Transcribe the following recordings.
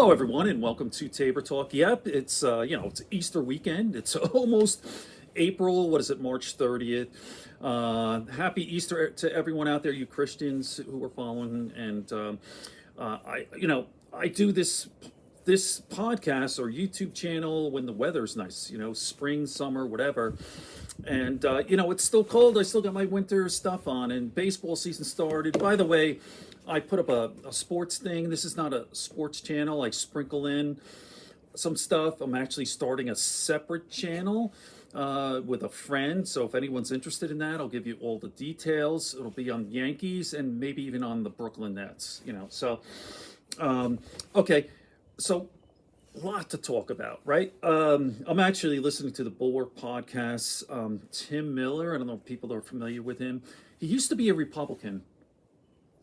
Hello, everyone, and welcome to Tabor Talk. Yep, it's it's Easter weekend. It's almost April. What is it, March 30th? Happy Easter to everyone out there, you Christians who are following. And I do this podcast or YouTube channel when the weather's nice. Spring, summer, whatever. And it's still cold. I still got my winter stuff on, and baseball season started. By the way, I put up a sports thing. This is not a sports channel. I sprinkle in some stuff. I'm actually starting a separate channel with a friend. So if anyone's interested in that, I'll give you all the details. It'll be on Yankees and maybe even on the Brooklyn Nets. Okay. So a lot to talk about, right? I'm actually listening to the Bulwark podcast. Tim Miller, I don't know if people are familiar with him. He used to be a Republican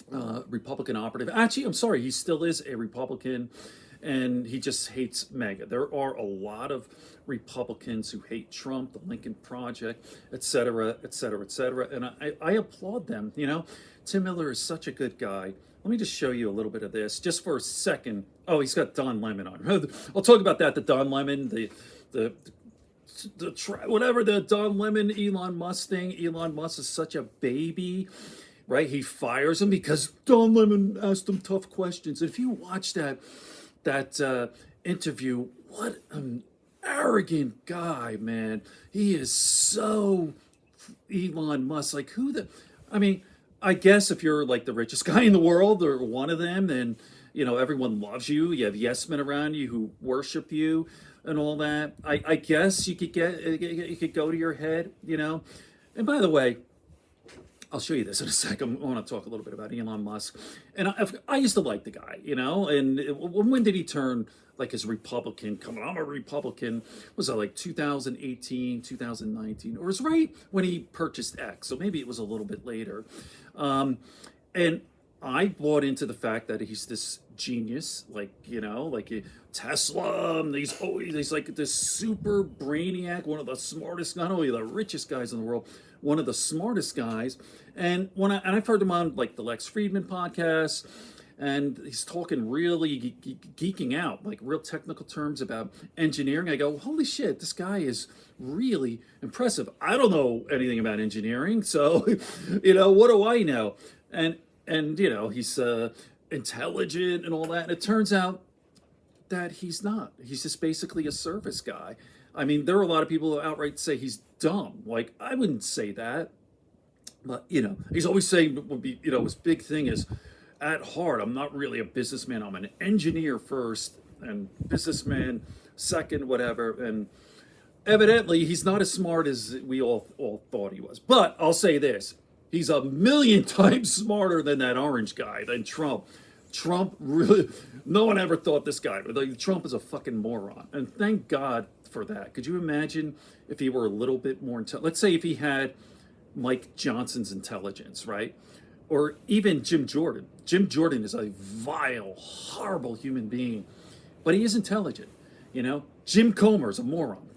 operative. Actually, I'm sorry, he still is a Republican, and he just hates MAGA. There are a lot of Republicans who hate Trump, the Lincoln Project, et cetera, et cetera, et cetera, and I applaud them. Tim Miller is such a good guy. Let me just show you a little bit of this, just for a second. Oh, he's got Don Lemon on. I'll talk about that. The Don Lemon, the Don Lemon Elon Musk thing. Elon Musk is such a baby, right? He fires him because Don Lemon asked him tough questions. And if you watch that interview, what an arrogant guy, man. He is so Elon Musk. Like, I guess if you're like the richest guy in the world or one of them, then everyone loves you. You have yes men around you who worship you and all that. I guess you could go to your head, And by the way, I'll show you this in a second. I want to talk a little bit about Elon Musk. And I used to like the guy, And when did he turn like his Republican? Come on, I'm a Republican. Was it like 2018, 2019? Or was right when he purchased X? So maybe it was a little bit later. And I bought into the fact that he's this genius, like Tesla. He's like this super brainiac, one of the smartest, not only the richest guys in the world, one of the smartest guys. And I've heard him on like the Lex Friedman podcast, and he's talking really geeking out, like real technical terms about engineering. I go, holy shit, this guy is really impressive. I don't know anything about engineering, so what do I know? And he's intelligent and all that. And it turns out that he's not. He's just basically a service guy. I mean, there are a lot of people who outright say he's dumb. Like, I wouldn't say that. But, he's always saying, his big thing is, at heart, I'm not really a businessman. I'm an engineer first and businessman second, whatever. And evidently, he's not as smart as we all thought he was. But I'll say this. He's a million times smarter than that orange guy, than Trump. Trump really, no one ever thought this guy, but like, Trump is a fucking moron. And thank God for that. Could you imagine if he were a little bit more intelligent? Let's say if he had Mike Johnson's intelligence, right? Or even Jim Jordan. Jim Jordan is a vile, horrible human being, but he is intelligent, Jim Comer's a moron,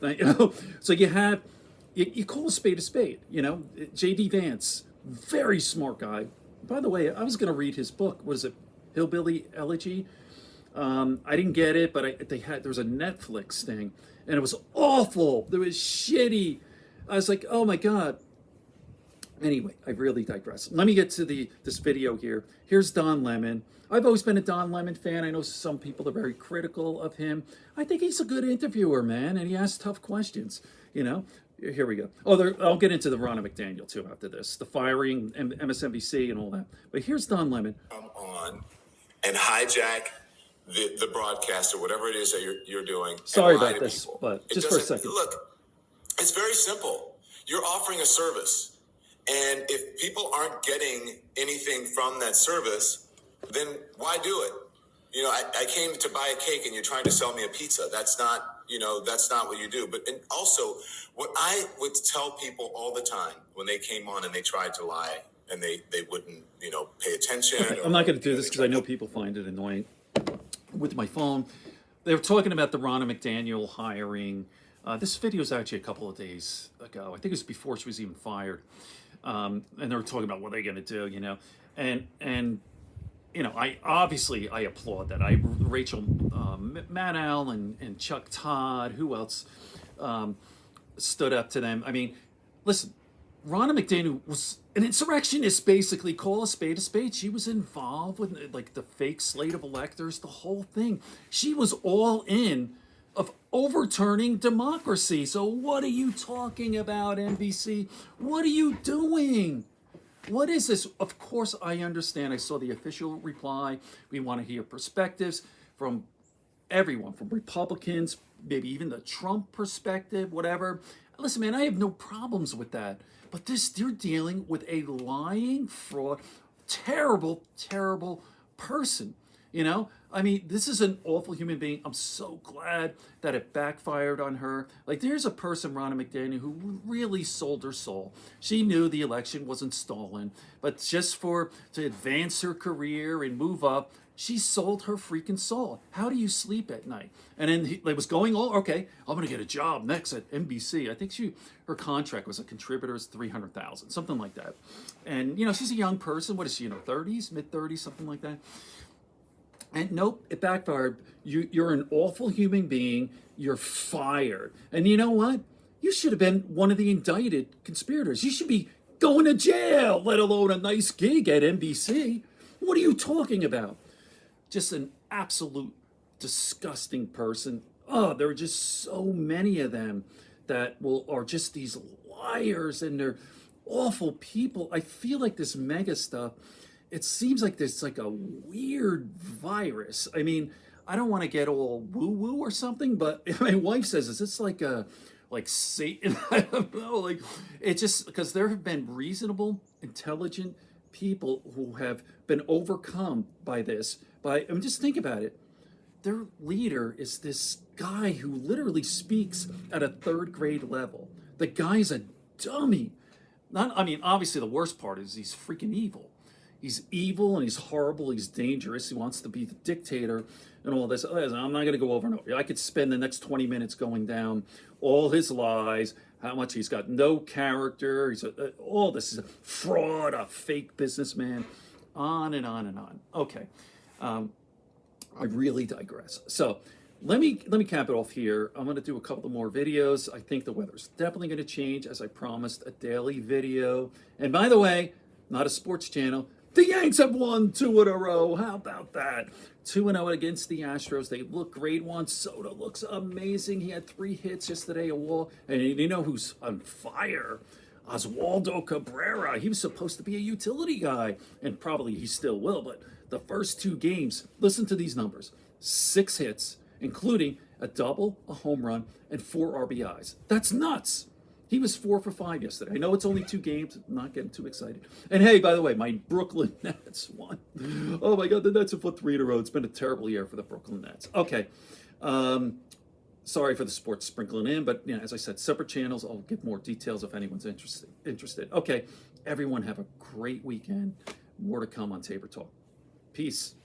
So you call a spade, J.D. Vance, very smart guy. By the way, I was going to read his book. What is it? Hillbilly Elegy. I didn't get it, but there was a Netflix thing, and it was awful. It was shitty. I was like, oh my God. Anyway, I really digress. Let me get to this video here. Here's Don Lemon. I've always been a Don Lemon fan. I know some people are very critical of him. I think he's a good interviewer, man, and he asks tough questions, Here we go. I'll get into the Ronna McDaniel, too, after this. The firing, MSNBC, and all that. But here's Don Lemon. Come on and hijack the broadcast or whatever it is that you're doing. Sorry about this, but just for a second. Look, it's very simple. You're offering a service. And if people aren't getting anything from that service, then why do it? I came to buy a cake and you're trying to sell me a pizza. That's not what you do. But and also, what I would tell people all the time when they came on and they tried to lie and they wouldn't, pay attention. I'm not going to do this because I know people find it annoying with my phone. They were talking about the Ronna McDaniel hiring. This video is actually a couple of days ago. I think it was before she was even fired. And they were talking about what they're going to do, And I obviously I applaud that. Rachel Maddow and Chuck Todd, who else stood up to them? I mean, listen, Ronna McDaniel was an insurrectionist, basically. Call a spade a spade. She was involved with like the fake slate of electors, the whole thing. She was all in of overturning democracy. So what are you talking about, NBC? What are you doing? What is this? Of course, I understand. I saw the official reply. We want to hear perspectives from everyone, from Republicans, maybe even the Trump perspective, whatever. Listen, man, I have no problems with that. But you're dealing with a lying, fraud, terrible, terrible person. I mean, this is an awful human being. I'm so glad that it backfired on her. Like, there's a person, Ronna McDaniel, who really sold her soul. She knew the election wasn't stolen, but just to advance her career and move up, she sold her freaking soul. How do you sleep at night? And then it was going all okay. I'm gonna get a job next at NBC. I think her contract was a contributor's $300,000, something like that. And she's a young person. What is she in her 30s, mid 30s, something like that? And nope, it backfired. You're an awful human being. You're fired. And you know what? You should have been one of the indicted conspirators. You should be going to jail, let alone a nice gig at NBC. What are you talking about? Just an absolute disgusting person. Oh, there are just so many of them that are just these liars, and they're awful people. I feel like this mega stuff, it seems like there's like a weird virus. I mean, I don't want to get all woo-woo or something, but my wife says, is this like Satan? I don't know. Like, it's just because there have been reasonable, intelligent people who have been overcome by this. Just think about it. Their leader is this guy who literally speaks at a third grade level. The guy's a dummy. Obviously the worst part is he's freaking evil. He's evil and he's horrible. He's dangerous. He wants to be the dictator and all this. I'm not going to go over and over. I could spend the next 20 minutes going down all his lies, how much he's got no character. All this is a fraud, a fake businessman, on and on and on. Okay. I really digress. So let me cap it off here. I'm going to do a couple of more videos. I think the weather's definitely going to change, as I promised, a daily video. And by the way, not a sports channel. The Yanks have won 2 in a row. How about that? 2-0 against the Astros. They look great. Juan Soto looks amazing. He had 3 hits yesterday. And you know who's on fire? Oswaldo Cabrera. He was supposed to be a utility guy, and probably he still will. But the first 2 games, listen to these numbers: 6 hits, including a double, a home run, and 4 RBIs. That's nuts. He was 4 for 5 yesterday. I know it's only 2 games. I'm not getting too excited. And hey, by the way, my Brooklyn Nets won. Oh my God, the Nets have won 3 in a row. It's been a terrible year for the Brooklyn Nets. Okay. Sorry for the sports sprinkling in, but as I said, separate channels. I'll give more details if anyone's interested. Okay. Everyone have a great weekend. More to come on Tabor Talk. Peace.